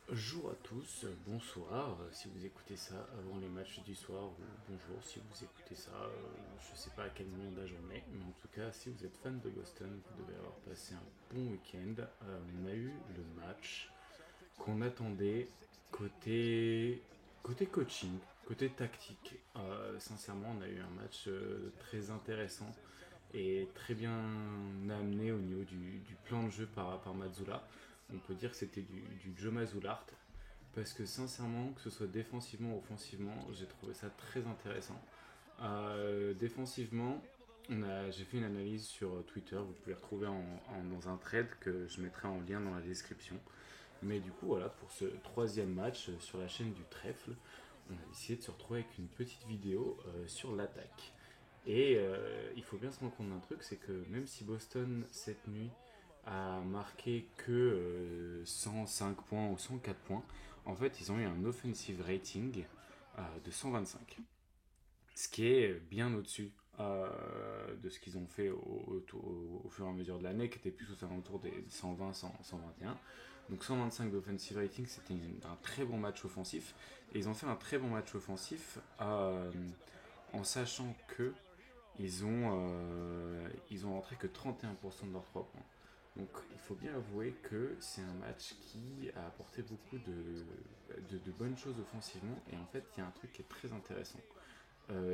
Bonjour à tous, bonsoir si vous écoutez ça avant les matchs du soir ou bonjour si vous écoutez ça, je sais pas à quel moment de la journée, mais en tout cas si vous êtes fan de Boston, vous devez avoir passé un bon week-end. On a eu le match qu'on attendait côté, côté coaching, côté tactique. Sincèrement, on a eu un match très intéressant et très bien amené au niveau du plan de jeu par Mazzula. On peut dire que c'était du Joe Mazzoulart parce que sincèrement, que ce soit défensivement ou offensivement, j'ai trouvé ça très intéressant. Défensivement, j'ai fait une analyse sur Twitter, vous pouvez retrouver dans un thread que je mettrai en lien dans la description. Mais du coup, voilà, pour ce troisième match sur la chaîne du Trèfle, on a décidé de se retrouver avec une petite vidéo sur l'attaque. Et il faut bien se rendre compte d'un truc, c'est que même si Boston cette nuit a marqué que 105 points ou 104 points, en fait ils ont eu un offensive rating de 125. Ce qui est bien au-dessus de ce qu'ils ont fait au fur et à mesure de l'année, qui était plus aux alentours des 120, 100, 121. Donc 125 d'offensive rating, c'était un très bon match offensif. Et ils ont fait un très bon match offensif en sachant que ils ont rentré que 31% de leurs 3 points. Donc il faut bien avouer que c'est un match qui a apporté beaucoup de bonnes choses offensivement. Et en fait, il y a un truc qui est très intéressant.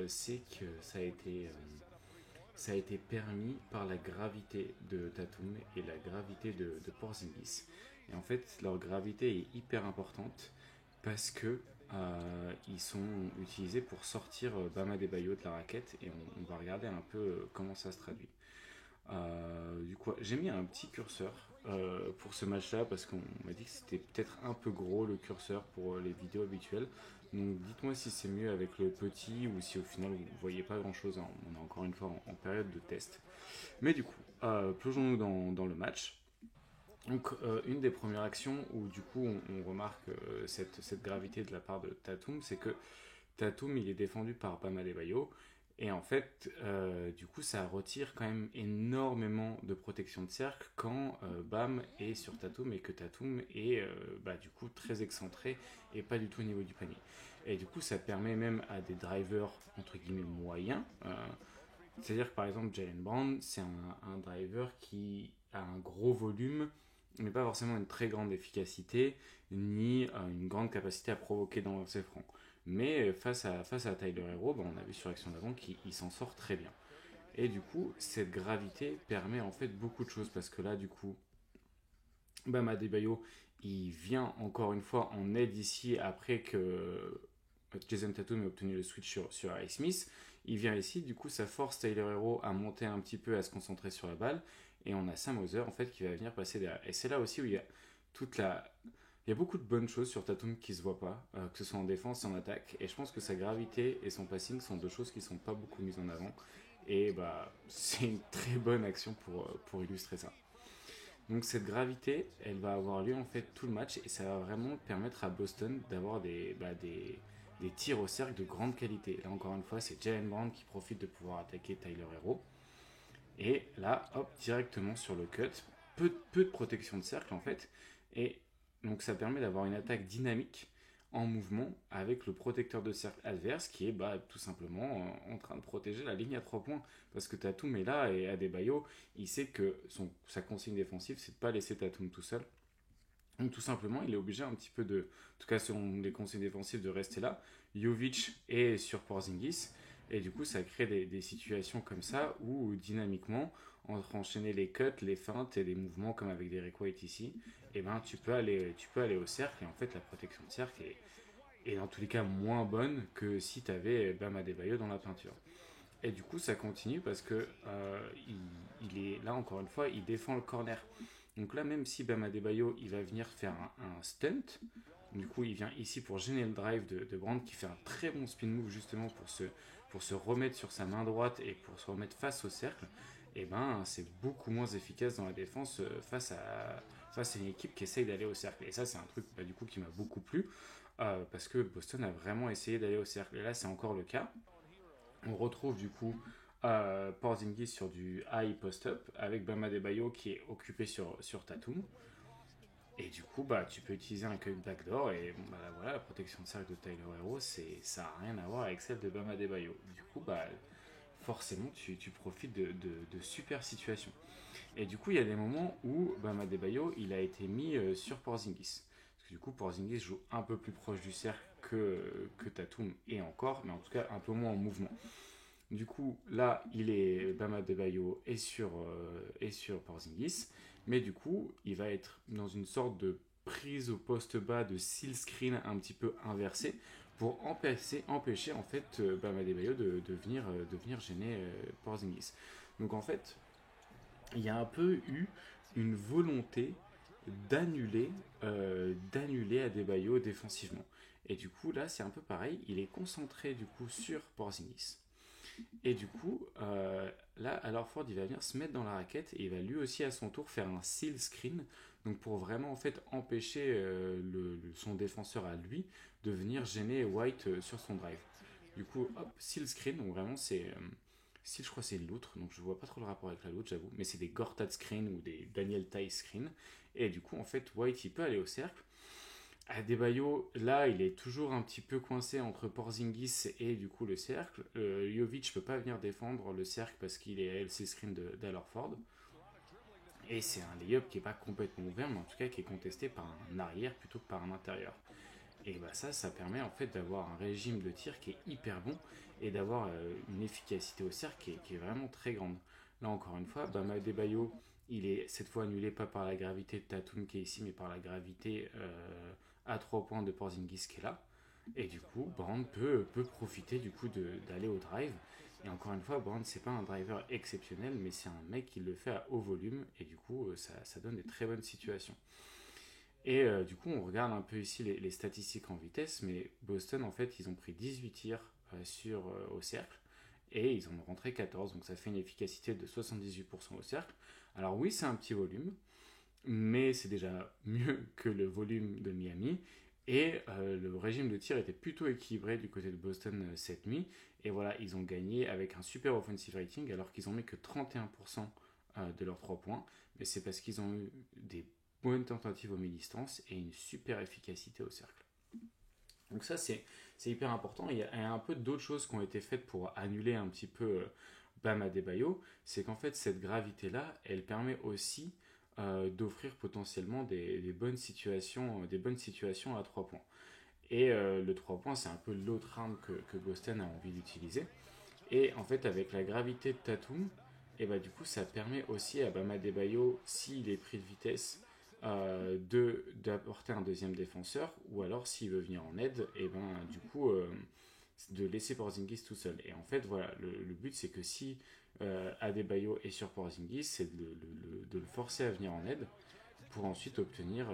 C'est que ça a été permis par la gravité de Tatum et la gravité de Porzingis. Et en fait, leur gravité est hyper importante parce que ils sont utilisés pour sortir Bama Debayo de la raquette et on va regarder un peu comment ça se traduit. Du coup, j'ai mis un petit curseur pour ce match-là parce qu'on m'a dit que c'était peut-être un peu gros le curseur pour les vidéos habituelles. Donc dites-moi si c'est mieux avec le petit ou si au final vous voyez pas grand-chose. Hein. On est encore une fois en période de test. Mais du coup, plongeons-nous dans le match. Donc une des premières actions où du coup on remarque cette gravité de la part de Tatum, c'est que Tatum il est défendu par Bam Adebayo et en fait du coup ça retire quand même énormément de protection de cercle quand Bam est sur Tatum et que Tatum est du coup très excentré et pas du tout au niveau du panier. Et du coup ça permet même à des drivers entre guillemets moyens, c'est-à-dire que par exemple Jalen Brown c'est un driver qui a un gros volume mais pas forcément une très grande efficacité ni une grande capacité à provoquer dans ses fronts. Mais face à Tyler Hero, on a vu sur l'action d'avant qu'il s'en sort très bien. Et du coup, cette gravité permet en fait beaucoup de choses parce que là, du coup, Bam Adebayo, il vient encore une fois en aide ici après que Jason Tatum ait obtenu le switch sur Harry Smith. Il vient ici, du coup, ça force Tyler Hero à monter un petit peu, à se concentrer sur la balle. Et on a Sam Hauser en fait qui va venir passer derrière. Et c'est là aussi où il y a toute la. Il y a beaucoup de bonnes choses sur Tatum qui se voient pas, que ce soit en défense et en attaque. Et je pense que sa gravité et son passing sont deux choses qui sont pas beaucoup mises en avant. Et c'est une très bonne action pour illustrer ça. Donc cette gravité, elle va avoir lieu en fait tout le match et ça va vraiment permettre à Boston d'avoir des tirs au cercle de grande qualité. Là encore une fois, c'est Jalen Brown qui profite de pouvoir attaquer Tyler Hero. Et là, hop, directement sur le cut, peu de protection de cercle en fait. Et donc ça permet d'avoir une attaque dynamique en mouvement avec le protecteur de cercle adverse qui est tout simplement en train de protéger la ligne à 3 points. Parce que Tatum est là et Adebayo, il sait que sa consigne défensive, c'est de ne pas laisser Tatum tout seul. Donc tout simplement, il est obligé un petit peu en tout cas selon les consignes défensives, de rester là. Jovic est sur Porzingis. Et du coup, ça crée des situations comme ça où dynamiquement, entre enchaîner les cuts, les feintes et les mouvements comme avec Derek White ici, tu peux aller au cercle et en fait la protection de cercle est dans tous les cas moins bonne que si tu avais Bam Adebayo dans la peinture. Et du coup, ça continue parce que il est là encore une fois, il défend le corner. Donc là, même si Bam Adebayo il va venir faire un stunt, du coup, il vient ici pour gêner le drive de Brand qui fait un très bon spin move justement pour se remettre sur sa main droite et pour se remettre face au cercle. Et c'est beaucoup moins efficace dans la défense face à une équipe qui essaye d'aller au cercle. Et ça, c'est un truc du coup qui m'a beaucoup plu parce que Boston a vraiment essayé d'aller au cercle. Et là, c'est encore le cas. On retrouve du coup Porzingis sur du high post-up avec Bama Debayo qui est occupé sur Tatum. Et du coup, tu peux utiliser un cut backdoor et bon, voilà, la protection de cercle de Tyler Hero, ça n'a rien à voir avec celle de Bam Adebayo. Du coup, forcément, tu profites de super situations. Et du coup, il y a des moments où Bam Adebayo, il a été mis sur Porzingis. Parce que du coup, Porzingis joue un peu plus proche du cercle que Tatum et encore, mais en tout cas un peu moins en mouvement. Du coup, là, Bam Adebayo est sur Porzingis, mais du coup, il va être dans une sorte de prise au poste bas de seal screen un petit peu inversé pour empêcher en fait Bam Adebayo de venir gêner Porzingis. Donc en fait, il y a un peu eu une volonté d'annuler d'annuler Adebayo défensivement. Et du coup, là, c'est un peu pareil. Il est concentré du coup sur Porzingis. Et du coup, là, alors Ford, il va venir se mettre dans la raquette et il va lui aussi à son tour faire un seal screen, donc pour vraiment en fait empêcher son défenseur à lui de venir gêner White sur son drive. Du coup, hop, seal screen, donc vraiment c'est seal, je crois que c'est l'autre, donc je vois pas trop le rapport avec la l'autre, j'avoue, mais c'est des Gortat screen ou des Daniel Tai screen. Et du coup, en fait, White il peut aller au cercle. Adebayo, là, il est toujours un petit peu coincé entre Porzingis et du coup le cercle. Jovic ne peut pas venir défendre le cercle parce qu'il est LC screen d'Alorford. Et c'est un lay-up qui n'est pas complètement ouvert, mais en tout cas qui est contesté par un arrière plutôt que par un intérieur. Et ça permet en fait d'avoir un régime de tir qui est hyper bon et d'avoir une efficacité au cercle qui est vraiment très grande. Là encore une fois, Bam Adebayo, il est cette fois annulé pas par la gravité de Tatum qui est ici, mais par la gravité à 3 points de Porzingis qui est là. Et du coup, Brand peut profiter du coup d'aller au drive. Et encore une fois, Brand, c'est pas un driver exceptionnel, mais c'est un mec qui le fait à haut volume. Et du coup, ça donne des très bonnes situations. Et du coup, on regarde un peu ici les statistiques en vitesse, mais Boston, en fait, ils ont pris 18 tirs au cercle et ils en ont rentré 14, donc ça fait une efficacité de 78% au cercle. Alors oui, c'est un petit volume, mais c'est déjà mieux que le volume de Miami. Et le régime de tir était plutôt équilibré du côté de Boston cette nuit. Et voilà, ils ont gagné avec un super offensive rating alors qu'ils ont mis que 31% de leurs 3 points. Mais c'est parce qu'ils ont eu des bonnes tentatives au mi-distance et une super efficacité au cercle. Donc ça, c'est hyper important. Il y a un peu d'autres choses qui ont été faites pour annuler un petit peu Bam Adebayo. C'est qu'en fait, cette gravité-là, elle permet aussi d'offrir potentiellement des bonnes situations à 3 points. Et le 3 points, c'est un peu l'autre arme que Boston a envie d'utiliser. Et en fait, avec la gravité de Tatum, et du coup, ça permet aussi à Bam Adebayo, s'il est pris de vitesse, d'apporter un deuxième défenseur, ou alors s'il veut venir en aide, et du coup, de laisser Porzingis tout seul. Et en fait, voilà, le but c'est que si Adebayo est sur Porzingis, c'est de le forcer à venir en aide pour ensuite obtenir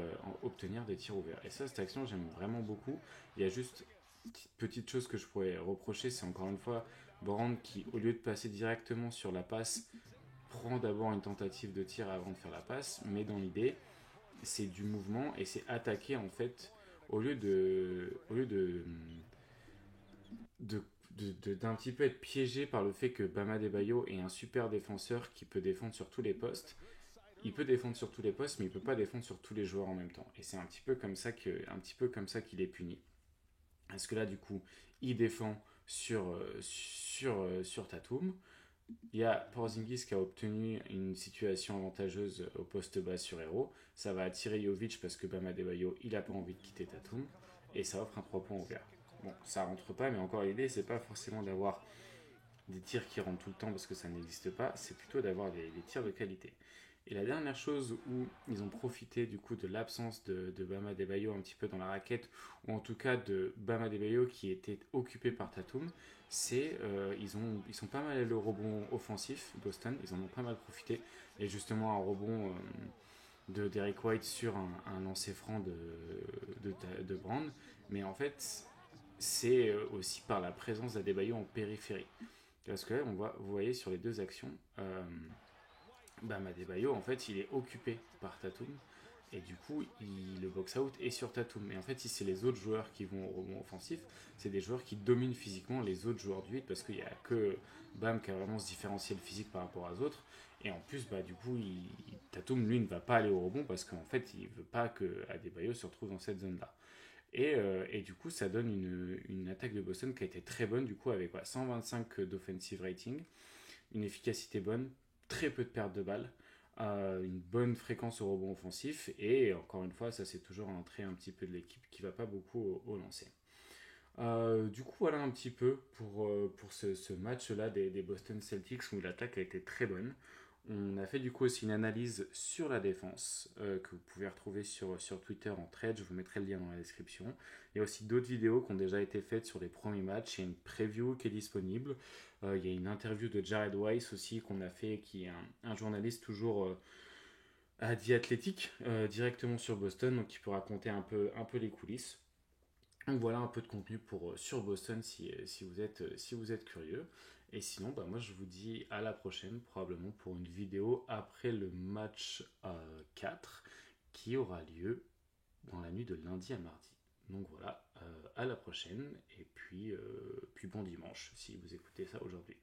des tirs ouverts. Et ça, cette action, j'aime vraiment beaucoup. Il y a juste une petite chose que je pourrais reprocher, c'est encore une fois Brand qui, au lieu de passer directement sur la passe, prend d'abord une tentative de tir avant de faire la passe, mais dans l'idée, c'est du mouvement et c'est attaquer en fait au lieu d'un petit peu être piégé par le fait que Bam Adebayo est un super défenseur qui peut défendre sur tous les postes. Il peut défendre sur tous les postes, mais il peut pas défendre sur tous les joueurs en même temps. Et c'est un petit peu comme ça qu'il est puni. Parce que là, du coup, il défend sur Tatum. Il y a Porzingis qui a obtenu une situation avantageuse au poste bas sur Hero. Ça va attirer Jovic parce que Bam Adebayo, il n'a pas envie de quitter Tatum. Et ça offre un 3 points ouvert. Bon, ça rentre pas, mais encore l'idée, c'est pas forcément d'avoir des tirs qui rentrent tout le temps parce que ça n'existe pas. C'est plutôt d'avoir des tirs de qualité. Et la dernière chose où ils ont profité du coup de l'absence de Bam Adebayo un petit peu dans la raquette, ou en tout cas de Bam Adebayo qui était occupé par Tatum, c'est ils sont pas mal allés au rebond offensif, Boston, ils en ont pas mal profité. Et justement un rebond de Derek White sur un lancer franc de Brand. Mais en fait, c'est aussi par la présence d'Adebayo en périphérie. Parce que là, vous voyez sur les deux actions, Bam Adebayo, en fait, il est occupé par Tatum. Et du coup, le box-out est sur Tatum. Et en fait, si c'est les autres joueurs qui vont au rebond offensif, c'est des joueurs qui dominent physiquement les autres joueurs du 8 parce qu'il n'y a que Bam qui a vraiment ce différentiel physique par rapport aux autres. Et en plus, du coup, Tatum, lui, ne va pas aller au rebond parce qu'en fait, il veut pas que Adebayo se retrouve dans cette zone-là. Et du coup, ça donne une attaque de Boston qui a été très bonne, du coup, avec 125 d'offensive rating, une efficacité bonne, très peu de pertes de balles, une bonne fréquence au rebond offensif, et encore une fois, ça c'est toujours un trait un petit peu de l'équipe qui va pas beaucoup au lancer. Du coup, voilà un petit peu pour ce match-là des Boston Celtics où l'attaque a été très bonne. On a fait du coup aussi une analyse sur la défense que vous pouvez retrouver sur Twitter en thread, je vous mettrai le lien dans la description. Il y a aussi d'autres vidéos qui ont déjà été faites sur les premiers matchs, il y a une preview qui est disponible. Il y a une interview de Jared Weiss aussi qu'on a fait, qui est un journaliste toujours à The Athletic, directement sur Boston, donc qui peut raconter un peu les coulisses. Donc voilà un peu de contenu sur Boston si vous êtes curieux. Et sinon, moi je vous dis à la prochaine, probablement pour une vidéo après le match 4 qui aura lieu dans la nuit de lundi à mardi. Donc voilà, à la prochaine, et puis bon dimanche si vous écoutez ça aujourd'hui.